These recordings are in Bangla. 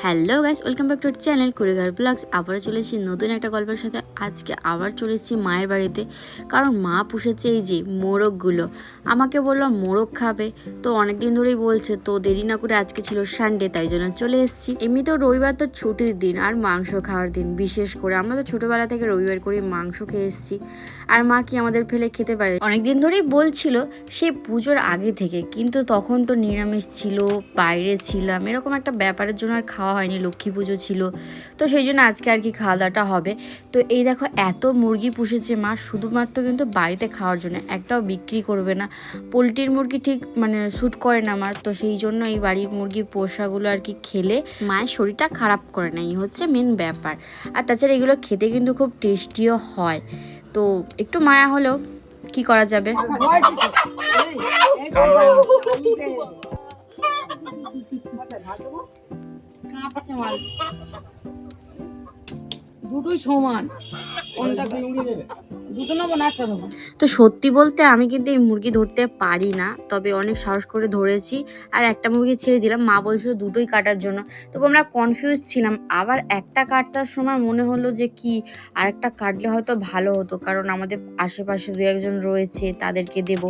Hello guys, welcome back to our channel Kurighar blogs. আবার চলে এসেছি নতুন একটা গল্পের সাথে। আজকে আবার চলে এসেছি মায়ের বাড়িতে, কারণ মা পুষেছে এই যে মোরগগুলো। আমাকে বললো মোরগ খাবে, তো অনেক দিন ধরেই বলছে, তো দেরি না করে আজকে ছিল সানডে, তাই জন্য চলে এসেছি। এমনিতেও রবিবার তো ছুটির দিন আর মাংস খাওয়ার দিন, বিশেষ করে আমরা তো ছোটোবেলা থেকে রবিবার করে মাংস খেয়ে এসেছি। আর মা কি আমাদের ফেলে খেতে পারে? অনেকদিন ধরেই বলছিল সে পুজোর আগে থেকে, কিন্তু তখন তো নিরামিষ ছিল, বাইরে ছিলাম, এরকম একটা ব্যাপারের জন্য আর খাওয়া হয়নি। লক্ষ্মী পুজো ছিল, তো সেই জন্য আজকে আর কি খাওয়া দাওয়াটা হবে। তো এই দেখো এত মুরগি পুষেছে মা, শুধুমাত্র কিন্তু বাড়িতে খাওয়ার জন্য, একটাও বিক্রি করবে না। পোলট্রির মুরগি ঠিক স্যুট করে না আমার, তো সেই জন্য এই বাড়ির মুরগি পোষাগুলো আর কি খেলে মায়ের শরীরটা খারাপ করে না, এই হচ্ছে মেন ব্যাপার। আর তাছাড়া এগুলো খেতে কিন্তু খুব টেস্টিও হয়, তো একটু মায়া হলেও কি করা যাবে। দুটোই সমান, কোনটা দুটো নেবো না একটা নেবো? তো সত্যি বলতে আমি কিন্তু এই মুরগি ধরতে পারি না, তবে অনেক সাহস করে ধরেছি। আর একটা মুরগি ছেড়ে দিলাম, মা বলছিল দুটোই কাটার জন্য। তবু আমরা কনফিউজ ছিলাম। আবার একটা কাটার সময় মনে হলো যে কি আরেকটা কাটলে হয়তো ভালো হতো, কারণ আমাদের আশেপাশে দু একজন রয়েছে, তাদেরকে দেব।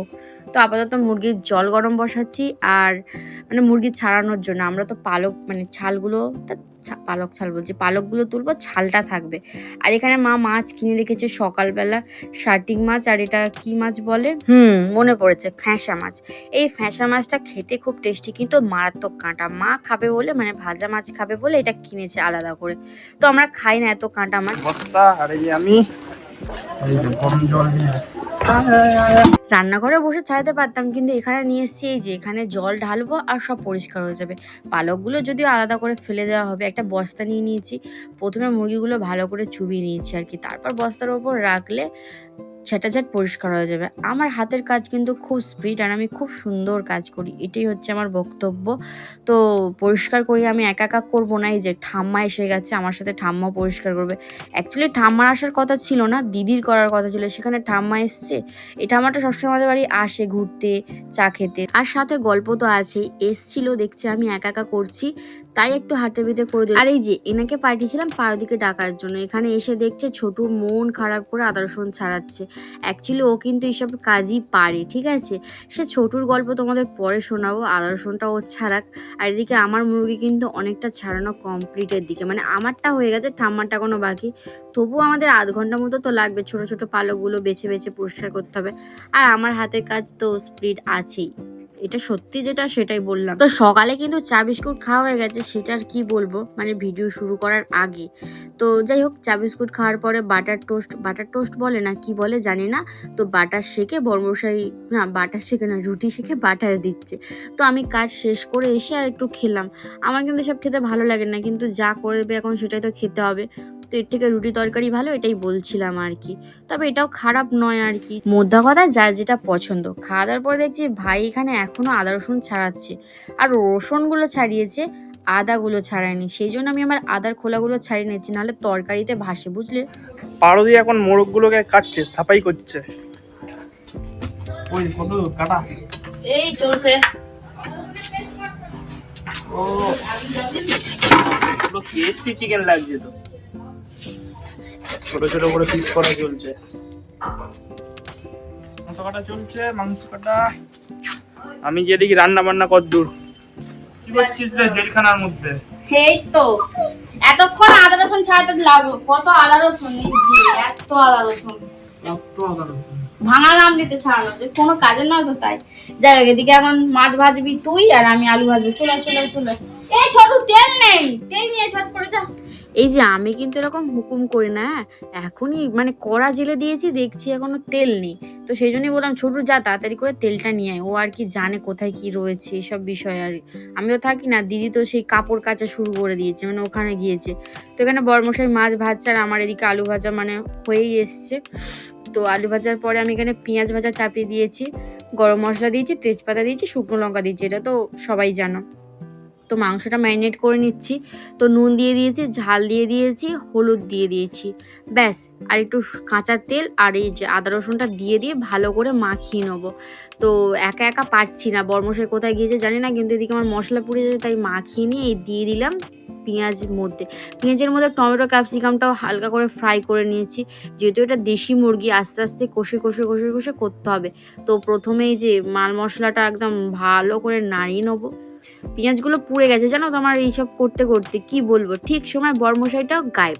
তো আপাতত মুরগির জল গরম বসাচ্ছি, আর মুরগি ছাড়ানোর জন্য আমরা তো পালক ছালগুলো, পালক ছাল বলছি, পালকগুলো তুলবো, ছালটা থাকবে। আর এখানে মা মাছ কিনে রেখেছে সকালবেলা, শার্টিং মাছ, আর এটা কি মাছ বলে, মনে পড়েছে, ফ্যাঁসা মাছ। এই ফ্যাঁসা মাছটা খেতে খুব টেস্টি, কিন্তু মারাত্মক কাঁটা। মা খাবে বলে, ভাজা মাছ খাবে বলে এটা কিনেছে আলাদা করে। তো আমরা খাই না এত কাঁটা মাছ। আমি গরম জল নিয়ে রান্নাঘরে বসে ছাড়াতে পারতাম, কিন্তু এখানে নিয়ে এসেছি, এই যে এখানে জল ঢালবো আর সব পরিষ্কার হয়ে যাবে। পালকগুলো যদিও আলাদা করে ফেলে দেওয়া হবে। একটা বস্তা নিয়ে নিয়েছি, প্রথমে মুরগিগুলো ভালো করে চুবিয়ে নিয়েছি আর কি, তারপর বস্তার ওপর রাখলে ঝাঁটাঝাট পরিষ্কার হয়ে যাবে। আমার হাতের কাজ কিন্তু খুব স্পিড, আর আমি খুব সুন্দর কাজ করি, এটাই হচ্ছে আমার বক্তব্য। তো পরিষ্কার করি, আমি একা একা করবো না। এই যে ঠাম্মা এসে গেছে, আমার সাথে ঠাম্মা পরিষ্কার করবে। অ্যাকচুয়ালি ঠাম্মার আসার কথা ছিল না, দিদির করার কথা ছিল, সেখানে ঠাম্মা এসছে। এই ঠাম্মাটা সবসময় আমাদের বাড়ি আসে ঘুরতে, চা খেতে, আর সাথে গল্প তো আছেই। এসছিল, দেখছে আমি একা একা করছি, তাই একটু হাতে বিতে করে দিল। আর এই যে এনাকে পাঠিয়েছিলাম পারদিকে ডাকার জন্য, এখানে এসে দেখছে ছোটু মন খারাপ করে আদা রসুন ছাড়াচ্ছে। অ্যাকচুয়ালি ও কিন্তু এইসব কাজই পারে, ঠিক আছে। সে ছোটুর গল্প তোমাদের পরে শোনাবো, আদা রসুনটা ও ছাড়াক। আর এদিকে আমার মুরগি কিন্তু অনেকটা ছাড়ানো কমপ্লিটের দিকে, আমারটা হয়ে গেছে, ঠাম্মারটা কোনো বাকি। তবুও আমাদের আধ ঘন্টা মতো তো লাগবে, ছোট ছোট পালকগুলো বেছে বেছে পরিষ্কার করতে হবে। আর আমার হাতের কাজ তো স্পিড আছেই, এটা সত্যি যেটা সেটাই বললাম। তো সকালে কিন্তু চা বিস্কুট খাওয়া হয়ে গেছে, সেটা আর কি বলবো, ভিডিও শুরু করার আগে। তো যাই হোক, চা বিস্কুট খাওয়ার পরে বাটার টোস্ট বলে না কি বলে জানি না, তো বাটার শেখে বর্মশাই, না বাটার শেখে না, রুটি শেখে বাটার দিচ্ছে। তো আমি কাজ শেষ করে এসে আর একটু খেলাম। আমার কিন্তু সব খেতে ভালো লাগে না, কিন্তু যা করবে এখন সেটাই তো খেতে হবে। তো এর থেকে রুটি তরকারি ভালো, এটাই বলছিলাম আর কি। তবে এটাও খারাপ নয় আর কি, মোদ্দা কথা যার যেটা পছন্দ। খাওয়া দাওয়ার পরে দেখছি ভাই এখানে এখনো আদা রসুন ছাড়াচ্ছে, আর রসুনগুলো ছাড়িয়েছে, আদাগুলো ছাড়ায়নি। সেই জন্য আমি আমার আদার খোলাগুলো ছাড়িয়ে নিচ্ছি, নাহলে তরকারিতে ভাসে, বুঝলে। পারদি এখন মোরগ গুলোকে কাটছে, সাফাই করছে। ওই কত কাটা এই চলছে। ও পুরো কেএফসি চিকেন লাগছে তো, ছোট ছোট করে পিস করা চলছে, মাংস কাটা চলছে, মাংস কাটা। আমি যেদিকে রান্না বান্না কদ্দূর, কি করছিস রে জেলখানার মধ্যে? এই তো এতক্ষণ আদা রসুন ছাড়াতে লাগলো, কত আদা রসুন, এই যে এত আদা রসুন, কত আদা রসুন ভাঙা গামলিতে ছাড়ানো, যে কোনো কাজের নয় তো, তাই। যাই হোক, এদিকে এখন মাছ ভাজবি তুই, আর আমি আলু ভাজবো। চলে চলে চলে, এই ছোট তেল নেই, তেল নিয়ে ছট করে যা। এই যে আমি কিন্তু এরকম হুকুম করি না, এখনই কড়া জেলে দিয়েছি, দেখছি এখনো তেল নেই। তো সেই জন্যই বললাম ছোটু যা তাড়াতাড়ি করে তেলটা নিয়ে আয়। ও আর কি জানে কোথায় কি রয়েছে এসব বিষয়। আর আমিও থাকি না, দিদি তো সেই কাপড় কাচা শুরু করে দিয়েছে, ওখানে গিয়েছে। তো এখানে বড়মশাই মাছ ভাজছে, আর আমার এদিকে আলু ভাজা হয়েই এসছে। তো আলু ভাজার পরে আমি এখানে পেঁয়াজ ভাজা চাপিয়ে দিয়েছি, গরম মশলা দিয়েছি, তেজপাতা দিয়েছি, শুকনো লঙ্কা দিয়েছি, এটা তো সবাই জানো। তো মাংসটা ম্যারিনেট করে নিচ্ছি। তো নুন দিয়ে দিয়েছি, ঝাল দিয়ে দিয়েছি, হলুদ দিয়ে দিয়েছি, ব্যাস। আর একটু কাঁচা তেল আর এই যে আদা রসুনটা দিয়ে ভালো করে মাখিয়ে নেবো। তো একা একা পারছি না, বরমশাই কোথায় গিয়েছে জানি না, কিন্তু এদিকে আমার মশলা পুড়ে যাচ্ছে, তাই মাখিয়ে নিয়ে এই দিয়ে দিলাম পেঁয়াজের মধ্যে। পেঁয়াজের মধ্যে টমেটো ক্যাপসিকামটাও হালকা করে ফ্রাই করে নিয়েছি, যেহেতু এটা দেশি মুরগি, আস্তে আস্তে কষে কষে কষে কষে করতে হবে। তো প্রথমেই যে মাল মশলাটা একদম ভালো করে নাড়িয়ে নেবো। পেঁয়াজগুলো পুড়ে গেছে জানো তো আমার এইসব করতে করতে, কি বলবো, ঠিক সময় বরমশাইটাও গায়েব,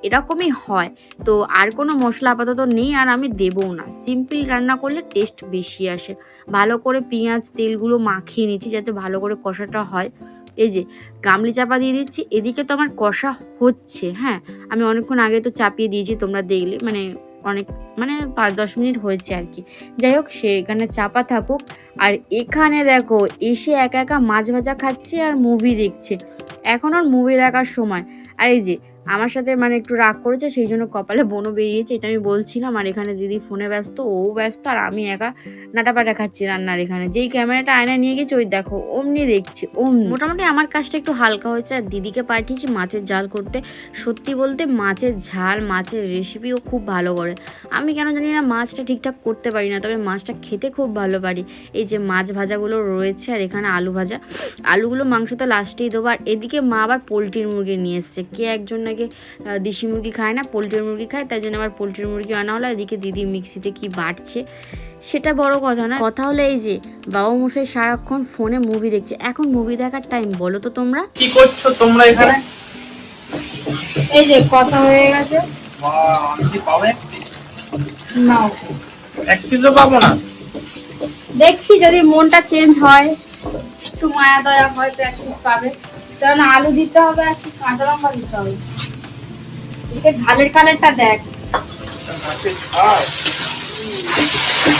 এরকমই হয়। তো আর কোনো মশলা আপাতত নেই, আর আমি দেবও না। সিম্পল রান্না করলে টেস্ট বেশি আসে। ভালো করে পেঁয়াজ তেলগুলো মাখিয়ে নিচ্ছি যাতে ভালো করে কষাটা হয়। এই যে গামলি চাপা দিয়ে দিচ্ছি, এদিকে তো আমার কষা হচ্ছে। হ্যাঁ, আমি অনেকক্ষণ আগে তো চাপিয়ে দিয়েছি, তোমরা দেখলে, অনেক 5-10 মিনিট হয়েছে আর কি। যাই হোক, সে এখানে চাপা থাকুক। আর এখানে দেখো এসে একা একা মাছ ভাজা খাচ্ছে আর মুভি দেখছে। এখন ওর মুভি দেখার সময়। আর এই যে আমার সাথে একটু রাগ করেছে, সেই জন্য কপালে বনও বেরিয়েছে, এটা আমি বলছিলাম। আর এখানে দিদি ফোনে ব্যস্ত, ও ব্যস্ত, আর আমি একা নাটাপাটা খাচ্ছি রান্নার এখানে। যেই ক্যামেরাটা আয়নায় নিয়ে গেছি, ওই দেখো অমনি দেখছি। মোটামুটি আমার কাজটা একটু হালকা হয়েছে। আর দিদিকে পাঠিয়েছি মাছের ঝাল করতে। সত্যি বলতে মাছের ঝাল, মাছের রেসিপিও খুব ভালো করে। আমি কেন জানি না মাছটা ঠিকঠাক করতে পারি না, তবে মাছটা খেতে খুব ভালো পারি। এই যে মাছ ভাজাগুলো রয়েছে, আর এখানে আলু ভাজা। আলুগুলো মাংসতে লাস্টেই দেবো। আর এদিকে মা আবার পোলট্রির মুরগি নিয়ে এসছে। কে একজন নাকি দেশি মুরগি খায় না, পোলট্রির মুরগি খায়, তাই জন্য আবার পোলট্রির মুরগি আনা হলো। এদিকে দিদি মিক্সিতে কি বাটছে, সেটা বড় কথা না। কথা হলো এই যে বাবা মশাই সারাক্ষণ ফোনে মুভি দেখছে। এখন মুভি দেখার টাইম, বলো তো তোমরা কি করছো তোমরা এখানে? এই যে কথা হয়ে গেছে, বাহ, আমি কি পাবো এক পিস? নাও। এক পিসও পাবো না? দেখছি যদি মনটা চেঞ্জ হয়, একটু মায়া দয়া হয়তো এক পিস পাবে। কারণ আলু দিতে হবে, আর একটু কাঁচা লঙ্কা দিতে হবে। এদিকে ঝালের কালারটা দেখ। মাছের ঝাল?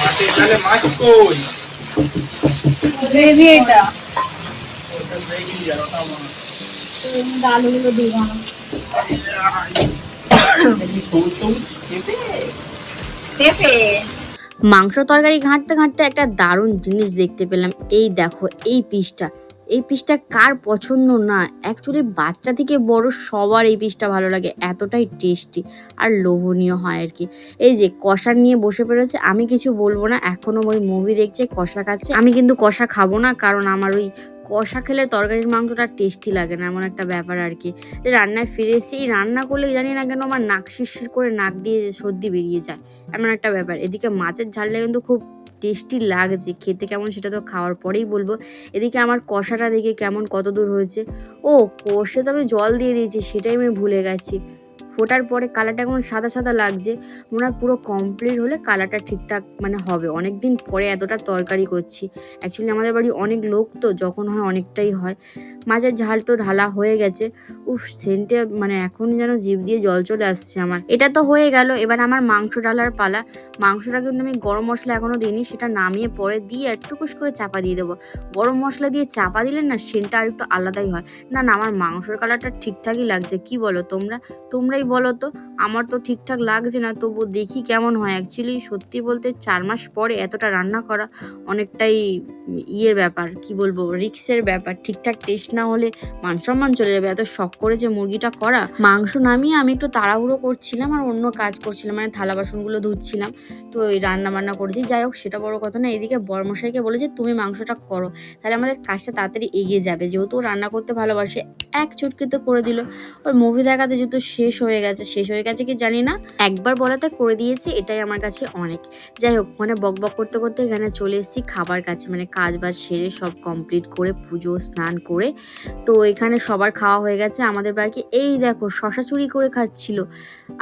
মাছের ঝালে মাছ কই? গ্রেভি এটা। ওটা দেখি আর ওটা আমার। আলুগুলো দিয়ে দাও। এই সবুজ সবুজ পেঁপে। পেঁপে। মাংস তরকারি ঘাঁটতে ঘাঁটতে একটা দারুণ জিনিস দেখতে পেলাম। এই দেখো এই পিসটা কার পছন্দ না? অ্যাকচুয়ালি বাচ্চা থেকে বড় সবার এই পিসটা ভালো লাগে, এতটাই টেস্টি আর লোভনীয় হয় আর কি। এই যে কষা নিয়ে বসে পড়েছে, আমি কিছু বলবো না, এখনো ওই মুভি দেখছে, কষা খাচ্ছে। আমি কিন্তু কষা খাবো না, কারণ আমার ওই কষা খেলে তরকারির মাংসটা টেস্টি লাগে না, এমন একটা ব্যাপার আর কি। রান্নায় ফিরে এসেছি, এই রান্না করলে জানি না কেন আমার নাক শিরশির করে নাক দিয়ে সর্দি বেরিয়ে যায়, এমন একটা ব্যাপার। এদিকে মাছের ঝালটা কিন্তু খুব টেস্টি লাগছে, খেতে কেমন সেটা তো খাওয়ার পরেই বলবো। এদিকে আমার কষাটা দেখে কেমন কত দূর হয়েছে। ও কষে তো আমি জল দিয়ে দিয়েছি, সেটাই আমি ভুলে গেছি। ফোটার পরে কালারটা এখন সাদা সাদা লাগছে, মনে হয় পুরো কমপ্লিট হলে কালারটা ঠিকঠাক হবে। অনেকদিন পরে এতটা তরকারি করছি। অ্যাকচুয়ালি আমাদের বাড়ি অনেক লোক, তো যখন হয় অনেকটাই হয়। মাছের ঝাল তো ঢালা হয়ে গেছে। উফ, সেন্টে এখন যেন জিভ দিয়ে জল চলে আসছে আমার। এটা তো হয়ে গেল, এবার আমার মাংস ডালার পালা। মাংসটা কিন্তু আমি গরম মশলা এখনো দিইনি, সেটা নামিয়ে পরে দিয়ে একটুকুস করে চাপা দিয়ে দেবো। গরম মশলা দিয়ে চাপা দিলে না সেন্টটা আর একটু আলাদাই হয়। না আমার মাংসের কালারটা ঠিকঠাকই লাগছে, কি বলো তোমরাই বলো তো। আমার তো ঠিকঠাক লাগছে না, তবু দেখি কেমন হয়। অ্যাকচুয়ালি সত্যি বলতে 4 মাস পরে এতটা রান্না করা অনেকটাই ইয়ের ব্যাপার, কি বলবো, রিক্সের ব্যাপার। ঠিকঠাক টেস্ট না হলে মান সম্মান চলে যাবে। এত শখ করে যে মুরগিটা করা। মাংস নামিয়ে আমি একটু তাড়াহুড়ো করছিলাম আর অন্য কাজ করছিলাম, থালা বাসনগুলো ধুচ্ছিলাম। তো এই রান্না বান্না করেছি, যাই হোক সেটা বড় কথা না। এদিকে বরমশাইকে বলেছি তুমি মাংসটা করো, তাহলে আমাদের কাজটা তাড়াতাড়ি এগিয়ে যাবে। যেহেতু রান্না করতে ভালোবাসে, এক চুটকিতে করে দিল। ওর মুভি দেখাতে যেহেতু শেষ হয়ে গেছে কি জানি না, একবার বলাতে করে দিয়েছি, এটাই আমার কাছে অনেক। যাই হোক, বক বক করতে করতে এখানে চলে এসেছি খাবার কাছে, কাজ বাজ সেরে সব কমপ্লিট করে পুজো স্নান করে। তো এখানে সবার খাওয়া হয়ে গেছে। আমাদের বাড়িতে এই দেখো শশা চুরি করে খাচ্ছিল,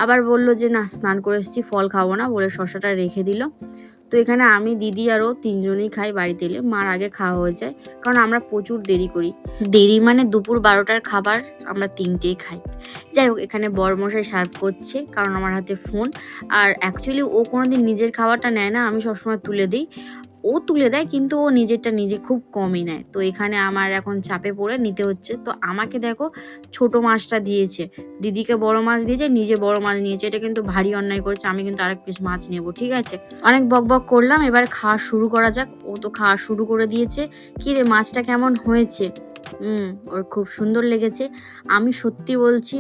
আবার বললো যে না স্নান করে এসেছি, ফল খাবো না বলে শশাটা রেখে দিল। তো এখানে আমি দিদি আরও 3 জনেই খাই বাড়িতে এলে, মার আগে খাওয়া হয়ে যায়, কারণ আমরা প্রচুর দেরি করি। দেরি দুপুর 12টার খাবার আমরা 3টেই খাই। যাই হোক, এখানে বরমশাই সার্ভ করছে, কারণ আমার হাতে ফোন। আর অ্যাকচুয়ালি ও কোনোদিন নিজের খাবারটা নেয় না, আমি সবসময় তুলে দিই। ও তুলে দেয়, কিন্তু ও নিজেরটা নিজে খুব কমই নেয়। তো এখানে আমার এখন চাপে পড়ে নিতে হচ্ছে। তো আমাকে দেখো ছোট মাছটা দিয়েছে, দিদিকে বড় মাছ দিয়েছে, নিজে বড় মাছ নিয়েছে। এটা কিন্তু ভারী অন্যায় করেছে, আমি কিন্তু আরেক পিস মাছ নেবো, ঠিক আছে। অনেক বক বক করলাম, এবার খাওয়া শুরু করা যাক। ও তো খাওয়া শুরু করে দিয়েছে। কি রে, মাছটা কেমন হয়েছে? ওর খুব সুন্দর লেগেছে। আমি সত্যি বলছি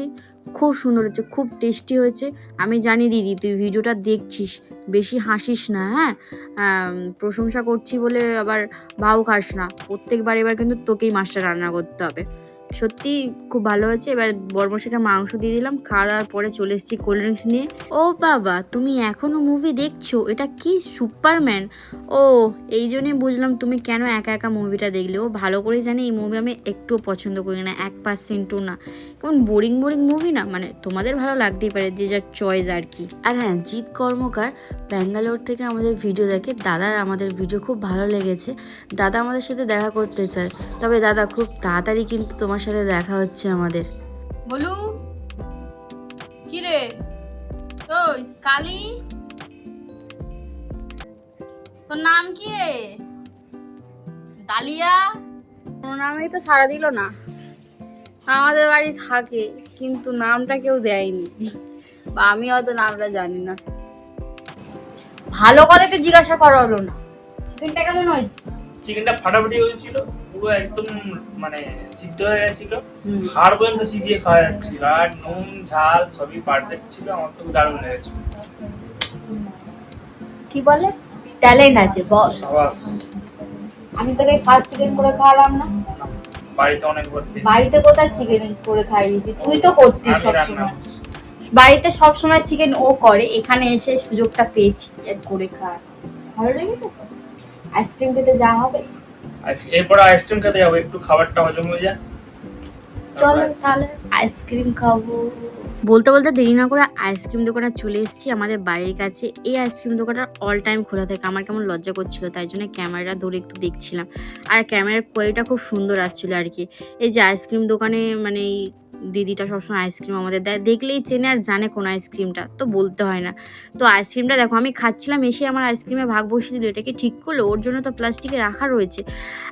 খুব সুন্দর হয়েছে, খুব টেস্টি হয়েছে। আমি জানি দিদি তুই ভিডিওটা দেখছিস, বেশি হাসিস না, হ্যাঁ? প্রশংসা করছি বলে আবার ভাও খাস না। প্রত্যেকবার এবার কিন্তু তোকেই মাছটা রান্না করতে হবে। সত্যি খুব ভালো হয়েছে। এবার বর্মশাইকে মাংস দিয়ে দিলাম, খাওয়া দাওয়ার পরে চলে এসেছি কোল্ড ড্রিঙ্কস নিয়ে। ও বাবা, তুমি এখনো মুভি দেখছো? এটা কি সুপারম্যান? ও, এই জন্যই বুঝলাম তুমি কেন একা একা মুভিটা দেখলে। ও ভালো করেই জানি এই মুভি আমি একটুও পছন্দ করি না, 1%ও না। কেমন বোরিং বোরিং মুভি না, মানে তোমাদের ভালো লাগতেই পারে, যে যার চয়েস আর কি। আর হ্যাঁ, জিৎ কর্মকার ব্যাঙ্গালোর থেকে আমাদের ভিডিও দেখে। দাদার আমাদের ভিডিও খুব ভালো লেগেছে, দাদা আমাদের সাথে দেখা করতে চায়। তবে দাদা খুব তাড়াতাড়ি কিন্তু তোমার সাথে দেখা হচ্ছে আমাদের। বলু, কি রে? ওই কালি, তোর নাম কি রে? ডালিয়া? কোনো নামেই তো সাড়া দিল না। আমাদের বাড়ি থাকে কিন্তু নামটা কেউ দেয়নি, বা আমি হয়তো নামটা জানি না। ভালো করে তো জিজ্ঞাসা করা হলো না। চিকেনটা কেমন হয়েছে? চিকেনটা ফাটাফাটি হয়েছিল, পুরো একদম মানে সিদ্ধ হয়ে গেছিল, হাড় পর্যন্ত চিবিয়ে খাওয়া যাচ্ছিল, আর নুন ঝাল সবই পারফেক্ট ছিল। আমার তো দারুণ লেগেছে। কি বলে, ট্যালেন্ট আছে বস। আমি তোকে ফার্স্ট চিকেন করে খাওয়ালাম না? বাড়িতে অনেকবার বাড়িতে কোথায় চিকেন করে খাইয়েছি? তুই তো করতিস সবসময় বাড়িতে, সবসময় চিকেন ও করে। এখানে এসে সুযোগটা পেয়েছি আর করে খাওয়া। ভালো লেগেছে তো? আইসক্রিম খেতে যা হবে। এরপর আইসক্রিম খেতে যাবো, একটু খাবারটা হজম হয়ে যায়। চলো তাহলে আইসক্রিম খাবো। বলতে বলতে দেরি না করে আইসক্রিম দোকানে চলে এসেছি আমাদের বাড়ির কাছে। এই আইসক্রিম দোকানটা অল টাইম খোলা থাকে। আমার কেমন লজ্জা করছিল, তাই জন্য ক্যামেরা ধরে একটু দেখছিলাম। আর ক্যামেরার কোয়ালিটিটা খুব সুন্দর আসছিল আর কি। এই যে আইসক্রিম দোকানে মানে এই দিদিটা সবসময় আইসক্রিম আমাদের দেয়, দেখলেই চেনে আর জানে কোন আইসক্রিমটা, তো বলতে হয় না। তো আইসক্রিমটা দেখো, আমি খাচ্ছিলাম, এসে আমার আইসক্রিমে ভাগ বসিয়ে দিল। এটা কি ঠিক করলো? ওর জন্য তো প্লাস্টিকে রাখা রয়েছে।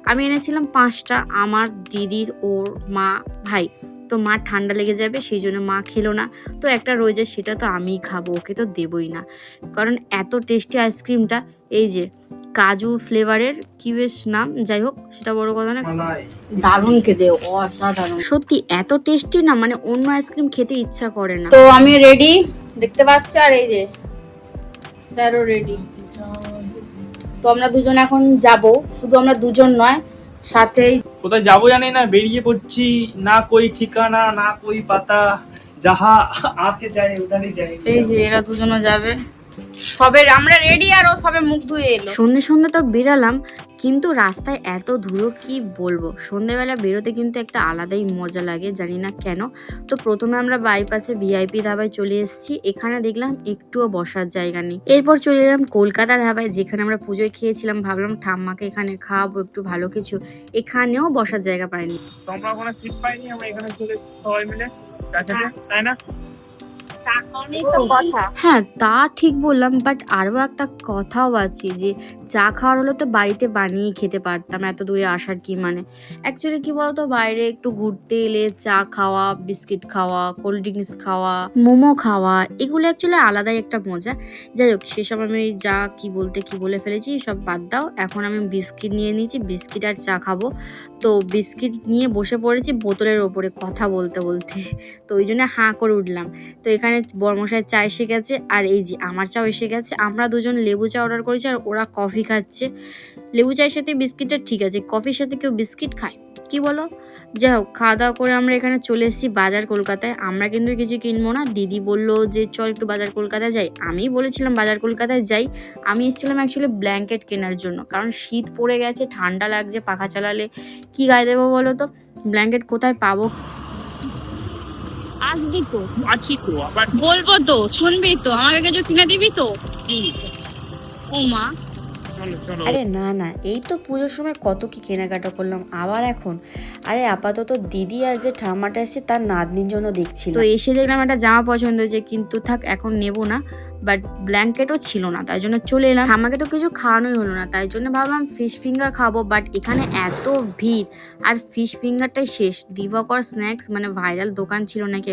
আমি এনেছিলাম 5টা, আমার, দিদির, ওর, মা, ভাই। তো মা ঠান্ডা লেগে যাবে সেই জন্য মা খেলো না। তো একটা রয়ে যায়, সেটা তো আমিই খাবো, ওকে তো দেবই না। কারণ এত টেস্টি আইসক্রিমটা, এই যে কাজু ফ্লেভারের, কি বেশ নাম, যাই হোক সেটা বড় কথা না, দারুণ খেতে, অসাধারণ সত্যি এত টেস্টি না, মানে অন্য আইসক্রিম খেতে ইচ্ছা করে না। তো আমি রেডি, দেখতে পাচ্ছ, আর এই যে স্যারও রেডি। তো আমরা দুজন এখন যাব, শুধু আমরা দুজন নয়, সাথেই কোথায় যাবো জানি না, বেরিয়ে পড়ছি, না কই ঠিকানা না কই পাতা, যাহা আঁকে যায় উঠানে যায়। এই যে এরা দুজনও যাবে, সবে আমরা রেডি আর ও সবে মুখ ধুয়ে এলো। সন্ধ্যে সন্ধ্যে তো বেরালাম, কিন্তু রাস্তায় এত ধুলো কি বলবো। সন্ধ্যেবেলা বেরোতে কিন্তু একটা আলাদাই মজা লাগে, জানি না কেন। তো প্রথমে আমরা বাইপাসে ভিআইপি ধাবায় চলে এসেছি। এখানে দেখলাম একটুও বসার জায়গা নেই। এরপর চলে এলাম কলকাতা ধাবায়, যেখানে আমরা পুজোয় খেয়েছিলাম। ভাবলাম ঠাম্মাকে এখানে খাওয়াবো একটু ভালো কিছু, এখানেও বসার জায়গা পাইনি। তোমরা কোনো সিট পাইনি, আমরা এখানে চলে সবাই মিলে চা খেতে, তাই না? হ্যাঁ, তা ঠিক বললাম, বাট আরও একটা কথাও আছে যে চা খাওয়ার হলে তো বাড়িতে বানিয়ে খেতে পারতাম, এত দূরে আসার কি মানে। অ্যাকচুয়ালি কি বলতো, বাইরে একটু ঘুরতে এলে চা খাওয়া, বিস্কিট খাওয়া, কোল্ড ড্রিঙ্কস খাওয়া, মোমো খাওয়া, এগুলো অ্যাকচুয়ালি আলাদাই একটা মজা। যাই হোক, সেসব আমি যা কি বলে ফেলেছি, সব বাদ দাও। এখন আমি বিস্কিট নিয়ে নিয়েছি, বিস্কিট আর চা খাবো। তো বিস্কিট নিয়ে বসে পড়েছি বোতলের ওপরে কথা বলতে বলতে, তো ওই জন্য হাঁ করে উঠলাম। তো এখানে বর্মশাই চা এসে গেছে, আর এই যে আমার চাও এসে গেছে। আমরা দুজন লেবু চা অর্ডার করেছি, আর ওরা কফি খাচ্ছে। লেবু চায়ের সাথে বিস্কিটটা ঠিক আছে, কফির সাথে কেউ বিস্কিট খায় কি বলো? যাই হোক, খাওয়া দাওয়া করে আমরা এখানে চলে এসেছি বাজার কলকাতায়। আমরা কিন্তু কিছু কিনবো না, দিদি বললো যে চল একটু বাজার কলকাতায় যাই। আমি বলেছিলাম বাজার কলকাতায় যাই। আমি এসেছিলাম অ্যাকচুয়ালি ব্ল্যাঙ্কেট কেনার জন্য, কারণ শীত পড়ে গেছে, ঠান্ডা লাগছে, পাখা চালালে কি গায়ে দেবো বলো তো? ব্ল্যাঙ্কেট কোথায় পাবো? আসবি তো, আছি তো, আবার বলবো তো, শুনবি তো, আমাকে কিছু কিনে দিবি তো? ও মা, চলো চলো। আরে না না, এই তো পুজোর সময় কত কি কেনাকাটা করলাম, আবার এখন। আরে আপাতত দিদি আর যে ঠাম্মাটা এসেছে তার নাতনির জন্য দেখছিল। তো এসে দেখলাম একটা জামা পছন্দ হয়েছে, কিন্তু থাক এখন নেবো না। বাট ব্ল্যাঙ্কেটও ছিল না, তাই জন্য চলে এলাম। ঠাম্মাকে তো কিছু খাওয়ানোই হলো না, তাই জন্য ভাবলাম ফিশ ফিঙ্গার খাবো। বাট এখানে এত ভিড়, আর ফিশ ফিঙ্গারটাই শেষ। দিবাকর স্ন্যাক্স মানে ভাইরাল দোকান ছিল নাকি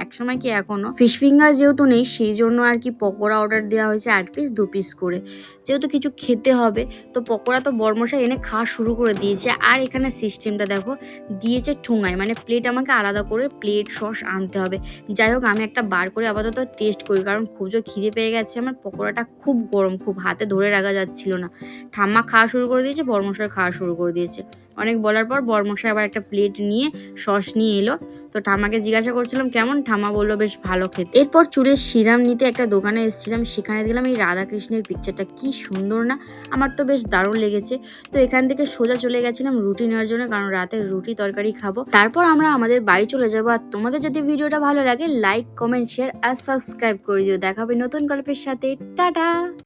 একসময় কি এখনো। ফিশ ফিঙ্গার যেহেতু নেই, সেই জন্য আর কি পকোড়া অর্ডার দেওয়া হয়েছে 8 পিস 2 পিস করে। যেহেতু কিছু খেতে নিতে হবে। তো পকোড়া তো বড়মশাই এনে খাওয়া শুরু করে দিয়েছে। আর এখানে সিস্টেমটা দেখো, দিয়েছে ঠোঙায়, মানে প্লেট আমাকে আলাদা করে প্লেট সস আনতে হবে। যাই হোক, আমি একটা বার করে আপাতত টেস্ট করি, কারণ খুব জোর খিদে পেয়ে গেছে আমার। পকোড়াটা খুব গরম, খুব হাতে ধরে রাখা যাচ্ছিল না। ঠাম্মা খাওয়া শুরু করে দিয়েছে, বড়মশাই খাওয়া শুরু করে দিয়েছে। অনেক বলার পর বড়মশাই আবার একটা প্লেট নিয়ে সস নিয়ে এলো। তো ঠাম্মাকে জিজ্ঞাসা করছিলাম কেমন, ঠাম্মা বললো বেশ ভালো খেতে। এরপর চুলের সিরাম নিতে একটা দোকানে এসেছিলাম, সেখানে দেখলাম এই রাধাকৃষ্ণের পিকচারটা, কি সুন্দর না, আমার তো বেশ দারুণ লেগেছে। তো এখান থেকে সোজা চলে গেছিলাম রুটি নেওয়ার জন্য, কারণ রাতে রুটি তরকারি খাবো। তারপর আমরা আমাদের বাড়ি চলে যাবো। আর তোমাদের যদি ভিডিওটা ভালো লাগে লাইক, কমেন্ট, শেয়ার আর সাবস্ক্রাইব করে দিও। দেখা হবে নতুন গল্পের সাথে। টাটা।